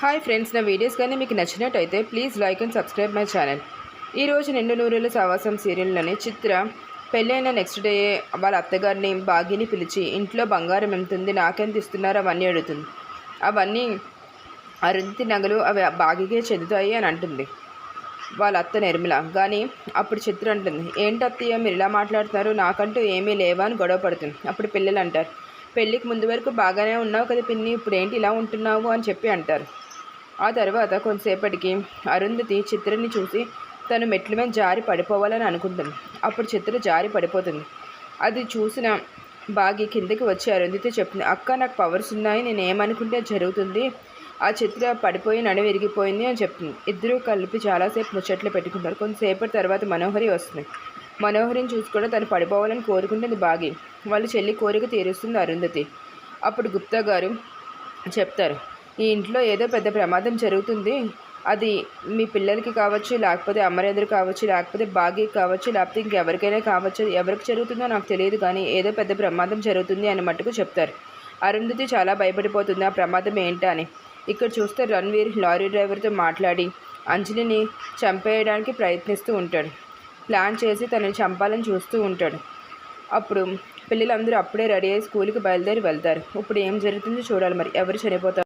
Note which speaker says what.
Speaker 1: Hi friends, నా videos కానీ మీకు నచ్చినట్టయితే please like and subscribe my channel. ఈరోజు నిండు నూరేళ్ళ సావాసం సీరియల్లోని చిత్ర పెళ్ళైన నెక్స్ట్ డే వాళ్ళ అత్తగారిని భాగ్యని పిలిచి ఇంట్లో బంగారం ఎంతుంది, నాకెంత ఇస్తున్నారు అవన్నీ అడుగుతుంది. అవన్నీ అరుంధతి నగలు అవి భాగ్యకే చెందుతాయి అని అంటుంది వాళ్ళ అత్త నిర్మల. కానీ అప్పుడు చిత్ర అంటుంది, ఏంటి అత్తయ్య మీరు ఇలా మాట్లాడుతున్నారు, నాకంటూ ఏమీ లేవా అని గొడవ పడుతుంది. అప్పుడు పిల్లలు అంటారు, పెళ్ళికి ముందు వరకు బాగానే ఉన్నావు కదా పిన్ని, ఇప్పుడు ఏంటి ఇలా ఉంటున్నావు అని చెప్పి అంటారు. ఆ తర్వాత కొంతసేపటికి అరుంధతి చిత్రని చూసి తను మెట్ల మీద జారి పడిపోవాలని అనుకుంటుంది. అప్పుడు చిత్ర జారి పడిపోతుంది. అది చూసిన బాగి కిందకి వచ్చి అరుంధతి చెప్తుంది, అక్క నాకు పవర్స్ ఉన్నాయి, నేను ఏమనుకుంటే జరుగుతుంది, ఆ చిత్ర పడిపోయి నడుము విరిగిపోయింది అని చెప్తుంది. ఇద్దరూ కలిపి చాలాసేపు ముచ్చట్లు పెట్టుకుంటారు. కొంతసేపటి తర్వాత మనోహరి వస్తుంది. మనోహరిని చూసి కూడా తను పడిపోవాలని కోరుకుంటుంది బాగి. వాళ్ళ చెల్లి కోరిక తీరుస్తుంది అరుంధతి. అప్పుడు గుప్తా గారు చెప్తారు, ఈ ఇంట్లో ఏదో పెద్ద ప్రమాదం జరుగుతుంది, అది మీ పిల్లలకి కావచ్చు, లేకపోతే అమరేంద్ర కావచ్చు, లేకపోతే భాగ్యకి కావచ్చు, లేకపోతే ఇంకెవరికైనా కావచ్చు, ఎవరికి జరుగుతుందో నాకు తెలియదు, కానీ ఏదో పెద్ద ప్రమాదం జరుగుతుంది అని మట్టుకు చెప్తారు. అరుంధతి చాలా భయపడిపోతుంది ఆ ప్రమాదం ఏంటా అని. ఇక్కడ చూస్తే రణ్వీర్ లారీ డ్రైవర్తో మాట్లాడి అంజలిని చంపేయడానికి ప్రయత్నిస్తూ ఉంటాడు. ప్లాన్ చేసి తనని చంపాలని చూస్తూ ఉంటాడు. అప్పుడు పిల్లలందరూ అప్పుడే రెడీ అయ్యి స్కూల్కి బయలుదేరి వెళ్తారు. ఇప్పుడు ఏం జరుగుతుందో చూడాలి, మరి ఎవరు చనిపోతారు.